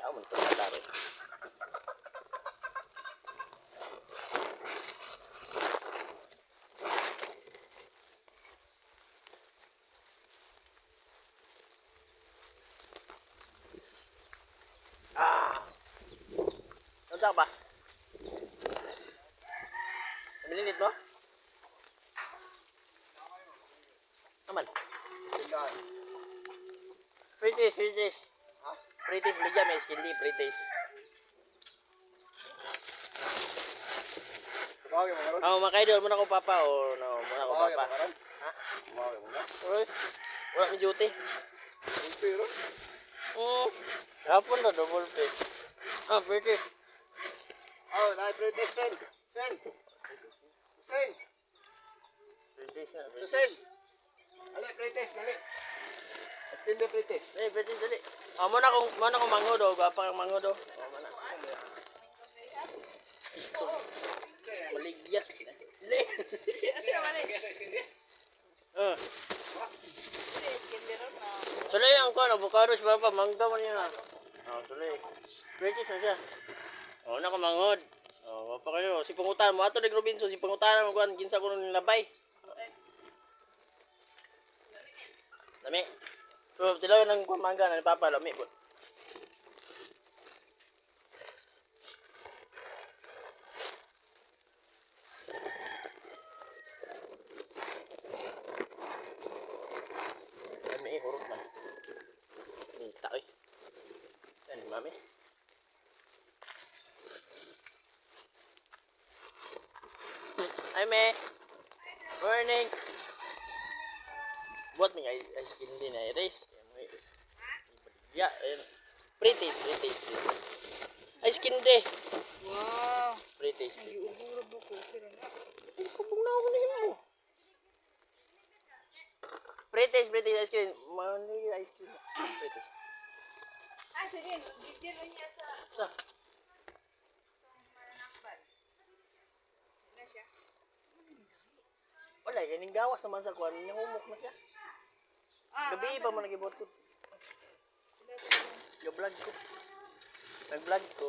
Amo to laro. Ano ba? Minit mo? Aman. British. Ha? British, ligyan may skin di British. Oh, makaidol mo na ko papa o no, mo na ko papa. Ha? Wala mi duty. Pero hapon na double pay. Ah, British. Oh, na British sen. British na. Sen. Ali British, dali. Skin di British. British dali. Ah, mo na kong manghod o, gapa kang manghod o. Oh, mana. Isto. Maligyas. Dili. Tuloy ang kuhan, avocado si Papa, mangga mo niya. Oh, tuloy. British na siya. Oh, na ko manghod. Oh, Papa kayo. Si Pangutan mo, ato ni Robinson, si Pangutan mo kuhan, ginsa ko nung labay. Lami. So, tilaw ng kuhan mangga na ni Papa, lami po. Hurot man. Nita eh. Yan, mami. Hi, me. Morning. Buat nih ice cream din na erase. Ya, pretty. Ice cream deh. Wow. Pretty. Nag-iuburo ko pero na. Kubong na ako nimo. Pretty ice cream. Mani ice cream. Pretty. Ah, sige, gigil niya sa mananakbal. Na siya. Wala, ganing gawas naman sa kuan, nya humok na siya. Gabi pa mo nagibot ko. Yo vlog ko. Nag-vlog ko.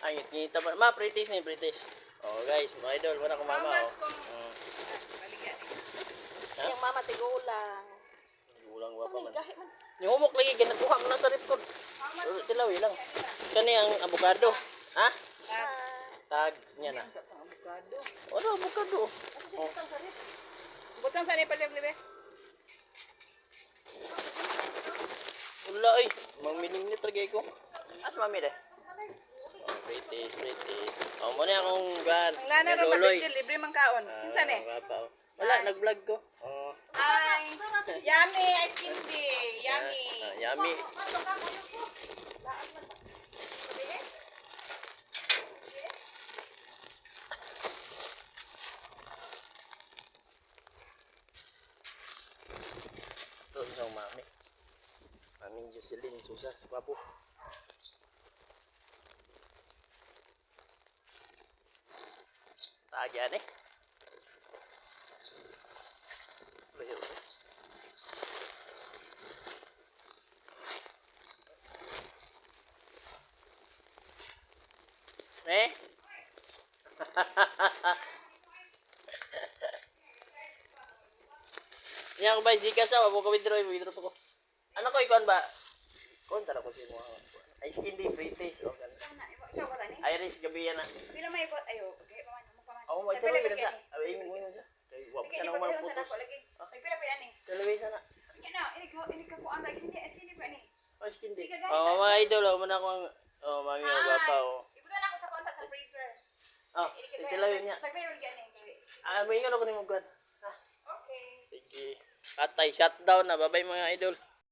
Ay, kita pa. Ma, British ni British. Oh, guys, mga idol, wala ko mama oh. Yung mama tigulang. Tigulang wa pa man. Gahi man. Yung humok lagi ginakuha mo na sa ripkod. Tilaw lang. Kani ang avocado. Ha? Tag niya na. Avocado. Ano avocado? Butang sa ni palib-libe. Wala ay, mamiling ni tragay ko. As mami de. British. Oh, mo na akong gan. Ang lana ro mabigil libre man kaon. Kinsa ni? Wala, nag-vlog ko. Oh. Ay, yummy ice cream day. Yummy. Yummy. Ito isang mami. Mami Jocelyn Susas, papo. Tagayan eh. Eh? Yang ko ba Gcash sa abo ka withdraw ko. Ano ko ikon ba? Kon tara ko sino ako. Ice cream di British o kan. Iris gabi yan na. Pila may ikot ayo. Okay, paman mo paman. Ako mo ito lang sa. Awing mo yun sa. Kay wa ka nang mga putos. Pila ni. Talaway sana. Ano, ini ka ko ang lagi hindi ice cream pa ni. Ice cream di. Oh, mga idol, mo na akong mami o papa o. Ibutan ako sa konsa sa freezer. Oh, tilawin niya. Pagbayo gani kay. May ingon ako ni mo gan. Okay. Sige. Atay, shutdown na. Bye-bye mga idol.